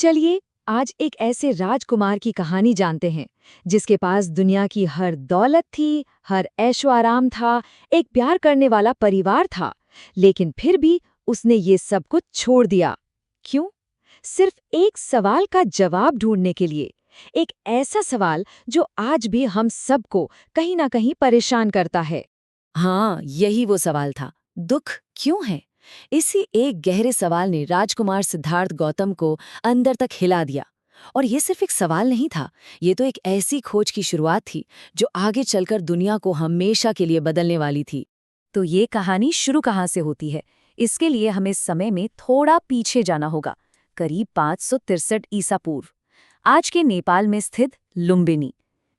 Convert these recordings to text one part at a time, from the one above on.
चलिए आज एक ऐसे राजकुमार की कहानी जानते हैं जिसके पास दुनिया की हर दौलत थी, हर ऐशो आराम था, एक प्यार करने वाला परिवार था, लेकिन फिर भी उसने ये सब कुछ छोड़ दिया। क्यों? सिर्फ एक सवाल का जवाब ढूंढने के लिए। एक ऐसा सवाल जो आज भी हम सबको कहीं ना कहीं परेशान करता है। हाँ, यही वो सवाल था। दुख क्यों है? इसी एक गहरे सवाल ने राजकुमार सिद्धार्थ गौतम को अंदर तक हिला दिया। और ये सिर्फ एक सवाल नहीं था, ये तो एक ऐसी खोज की शुरुआत थी जो आगे चलकर दुनिया को हमेशा के लिए बदलने वाली थी। तो ये कहानी शुरू कहाँ से होती है? इसके लिए हमें समय में थोड़ा पीछे जाना होगा, करीब 563 ईसा पूर्व। आज के नेपाल में स्थित लुम्बिनी,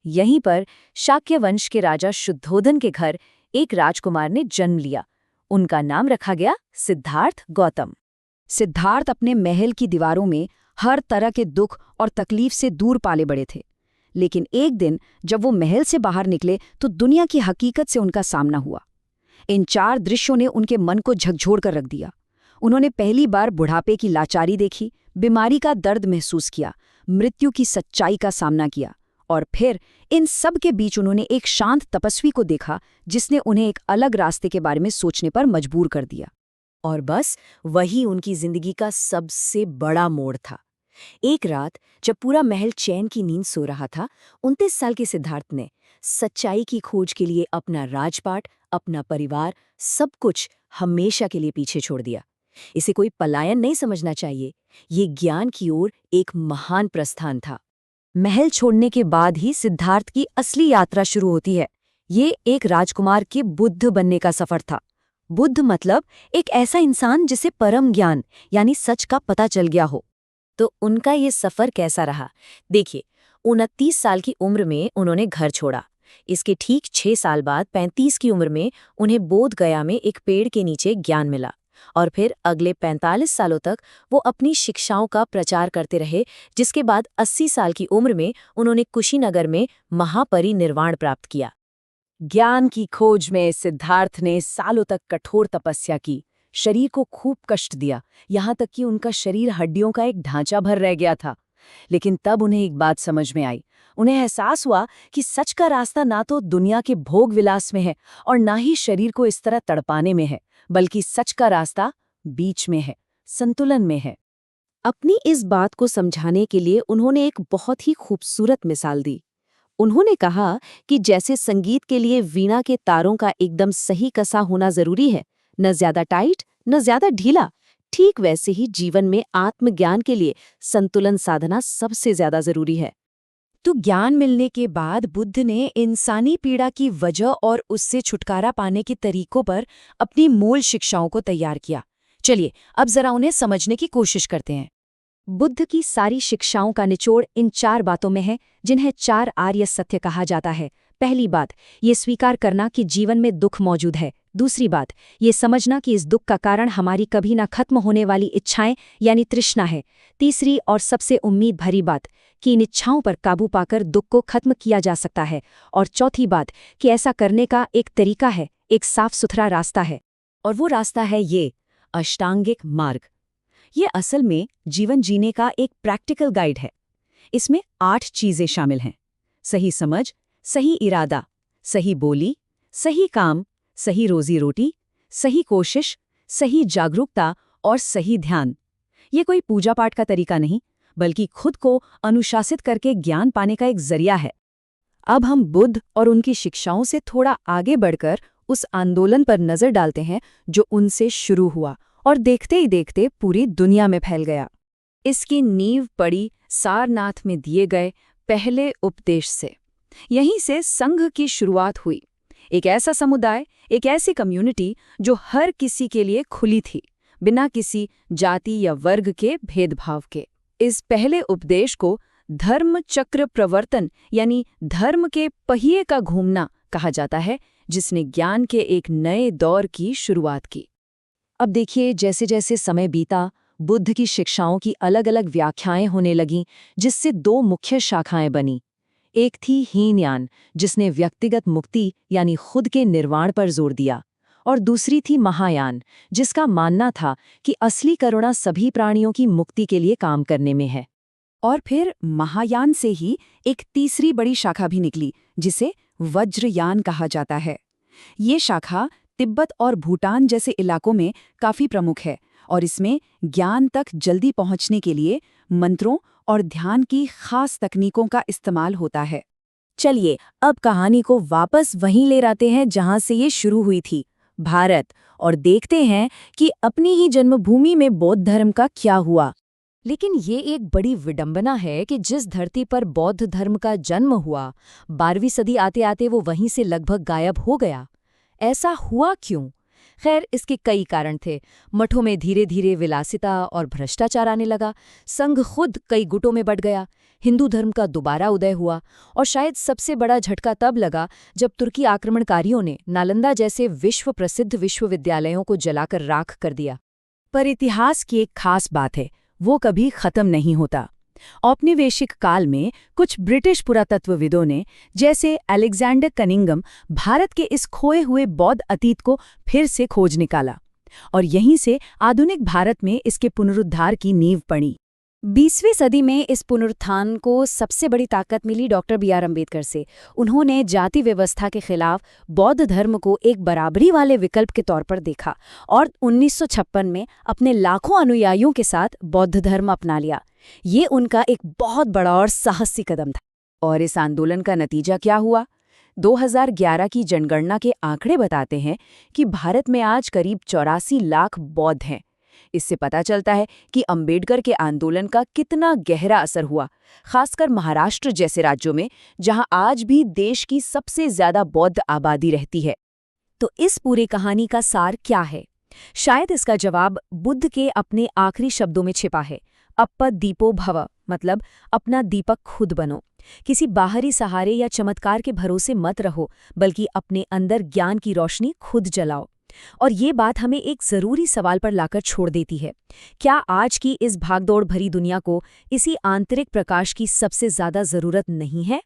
यहीं पर शाक्य वंश के राजा शुद्धोधन के घर एक राजकुमार ने जन्म लिया। उनका नाम रखा गया सिद्धार्थ गौतम। सिद्धार्थ अपने महल की दीवारों में हर तरह के दुख और तकलीफ से दूर पाले बड़े थे। लेकिन एक दिन जब वो महल से बाहर निकले तो दुनिया की हकीकत से उनका सामना हुआ। इन चार दृश्यों ने उनके मन को झकझोर कर रख दिया। उन्होंने पहली बार बुढ़ापे की लाचारी देखी, बीमारी का दर्द महसूस किया, मृत्यु की सच्चाई का सामना किया, और फिर इन सब के बीच उन्होंने एक शांत तपस्वी को देखा जिसने उन्हें एक अलग रास्ते के बारे में सोचने पर मजबूर कर दिया। और बस वही उनकी जिंदगी का सबसे बड़ा मोड़ था। एक रात जब पूरा महल चैन की नींद सो रहा था, 29 साल के सिद्धार्थ ने सच्चाई की खोज के लिए अपना राजपाट, अपना परिवार, सब कुछ हमेशा के लिए पीछे छोड़ दिया। इसे कोई पलायन नहीं समझना चाहिए, ये ज्ञान की ओर एक महान प्रस्थान था। महल छोड़ने के बाद ही सिद्धार्थ की असली यात्रा शुरू होती है। ये एक राजकुमार के बुद्ध बनने का सफर था। बुद्ध मतलब एक ऐसा इंसान जिसे परम ज्ञान यानी सच का पता चल गया हो। तो उनका ये सफर कैसा रहा? देखिए, 29 साल की उम्र में उन्होंने घर छोड़ा। इसके ठीक 6 साल बाद 35 की उम्र में उन्हें बोध गया में एक पेड़ के नीचे ज्ञान मिला। और फिर अगले 45 सालों तक वो अपनी शिक्षाओं का प्रचार करते रहे, जिसके बाद 80 साल की उम्र में उन्होंने कुशीनगर में महापरिनिर्वाण प्राप्त किया। ज्ञान की खोज में सिद्धार्थ ने सालों तक कठोर तपस्या की, शरीर को खूब कष्ट दिया, यहाँ तक कि उनका शरीर हड्डियों का एक ढांचा भर रह गया था। लेकिन तब उन्हें एक बात समझ में आई। उन्हें एहसास हुआ कि सच का रास्ता ना तो दुनिया के भोग विलास में है और ना ही शरीर को इस तरह तड़पाने में है, बल्कि सच का रास्ता बीच में है, संतुलन में है। अपनी इस बात को समझाने के लिए उन्होंने एक बहुत ही खूबसूरत मिसाल दी। उन्होंने कहा कि जैसे संगीत के लिए वीणा के तारों का एकदम सही कसा होना जरूरी है, न ज्यादा टाइट न ज्यादा ढीला, ठीक वैसे ही जीवन में आत्मज्ञान के लिए संतुलन साधना सबसे ज्यादा जरूरी है। तो ज्ञान मिलने के बाद बुद्ध ने इंसानी पीड़ा की वजह और उससे छुटकारा पाने के तरीकों पर अपनी मूल शिक्षाओं को तैयार किया। चलिए अब जरा उन्हें समझने की कोशिश करते हैं। बुद्ध की सारी शिक्षाओं का निचोड़ इन 4 बातों में है, जिन्हें 4 आर्य सत्य कहा जाता है। पहली बात, ये स्वीकार करना कि जीवन में दुख मौजूद है। दूसरी बात, ये समझना कि इस दुख का कारण हमारी कभी ना खत्म होने वाली इच्छाएं यानी तृष्णा है। तीसरी और सबसे उम्मीद भरी बात कि इन इच्छाओं पर काबू पाकर दुख को खत्म किया जा सकता है। और चौथी बात कि ऐसा करने का एक तरीका है, एक साफ सुथरा रास्ता है। और वो रास्ता है ये अष्टांगिक मार्ग। ये असल में जीवन जीने का एक प्रैक्टिकल गाइड है। इसमें 8 चीजें शामिल हैं: सही समझ, सही इरादा, सही बोली, सही काम, सही रोजी रोटी, सही कोशिश, सही जागरूकता और सही ध्यान। ये कोई पूजा पाठ का तरीका नहीं, बल्कि खुद को अनुशासित करके ज्ञान पाने का एक जरिया है। अब हम बुद्ध और उनकी शिक्षाओं से थोड़ा आगे बढ़कर उस आंदोलन पर नजर डालते हैं जो उनसे शुरू हुआ और देखते ही देखते पूरी दुनिया में फैल गया। इसकी नींव पड़ी सारनाथ में दिए गए पहले उपदेश से। यहीं से संघ की शुरुआत हुई, एक ऐसा समुदाय, एक ऐसी कम्युनिटी जो हर किसी के लिए खुली थी, बिना किसी जाति या वर्ग के भेदभाव के। इस पहले उपदेश को धर्म चक्र प्रवर्तन यानी धर्म के पहिए का घूमना कहा जाता है, जिसने ज्ञान के एक नए दौर की शुरुआत की। अब देखिए, जैसे जैसे समय बीता, बुद्ध की शिक्षाओं की अलग अलग व्याख्याएं होने लगीं, जिससे 2 मुख्य शाखाएं बनी। एक थी हीनयान, जिसने व्यक्तिगत मुक्ति यानी खुद के निर्वाण पर जोर दिया, और दूसरी थी महायान, जिसका मानना था कि असली करुणा सभी प्राणियों की मुक्ति के लिए काम करने में है। और फिर महायान से ही एक तीसरी बड़ी शाखा भी निकली, जिसे वज्रयान कहा जाता है। ये शाखा तिब्बत और भूटान जैसे इलाकों में काफी प्रमुख है और इसमें ज्ञान तक जल्दी पहुंचने के लिए मंत्रों और ध्यान की खास तकनीकों का इस्तेमाल होता है। चलिए अब कहानी को वापस वहीं ले आते हैं जहां से ये शुरू हुई थी, भारत, और देखते हैं कि अपनी ही जन्मभूमि में बौद्ध धर्म का क्या हुआ। लेकिन ये एक बड़ी विडंबना है कि जिस धरती पर बौद्ध धर्म का जन्म हुआ, 12वीं सदी आते आते वो वहीं से लगभग गायब हो गया। ऐसा हुआ क्यों? खैर, इसके कई कारण थे। मठों में धीरे धीरे विलासिता और भ्रष्टाचार आने लगा, संघ खुद कई गुटों में बंट गया, हिंदू धर्म का दोबारा उदय हुआ, और शायद सबसे बड़ा झटका तब लगा जब तुर्की आक्रमणकारियों ने नालंदा जैसे विश्व प्रसिद्ध विश्वविद्यालयों को जलाकर राख कर दिया। पर इतिहास की एक खास बात है, वो कभी खत्म नहीं होता। औपनिवेशिक काल में कुछ ब्रिटिश पुरातत्वविदों ने, जैसे अलेक्जेंडर कनिंघम, भारत के इस खोए हुए बौद्ध अतीत को फिर से खोज निकाला और यहीं से आधुनिक भारत में इसके पुनरुद्धार की नींव पड़ी। 20वीं सदी में इस पुनरुत्थान को सबसे बड़ी ताकत मिली डॉक्टर बी.आर. अम्बेडकर से। उन्होंने जाति व्यवस्था के खिलाफ बौद्ध धर्म को एक बराबरी वाले विकल्प के तौर पर देखा और 1956 में अपने लाखों अनुयायियों के साथ बौद्ध धर्म अपना लिया। ये उनका एक बहुत बड़ा और साहसी कदम था। और इस आंदोलन का नतीजा क्या हुआ? 2011 की जनगणना के आंकड़े बताते हैं कि भारत में आज करीब 84 लाख बौद्ध हैं। इससे पता चलता है कि अंबेडकर के आंदोलन का कितना गहरा असर हुआ, खासकर महाराष्ट्र जैसे राज्यों में, जहां आज भी देश की सबसे ज्यादा बौद्ध आबादी रहती है। तो इस पूरी कहानी का सार क्या है? शायद इसका जवाब बुद्ध के अपने आखिरी शब्दों में छिपा है, अप्प दीपो भव, मतलब अपना दीपक खुद बनो। किसी बाहरी सहारे या चमत्कार के भरोसे मत रहो, बल्कि अपने अंदर ज्ञान की रोशनी खुद जलाओ। और ये बात हमें एक जरूरी सवाल पर लाकर छोड़ देती है, क्या आज की इस भागदौड़ भरी दुनिया को इसी आंतरिक प्रकाश की सबसे ज्यादा जरूरत नहीं है?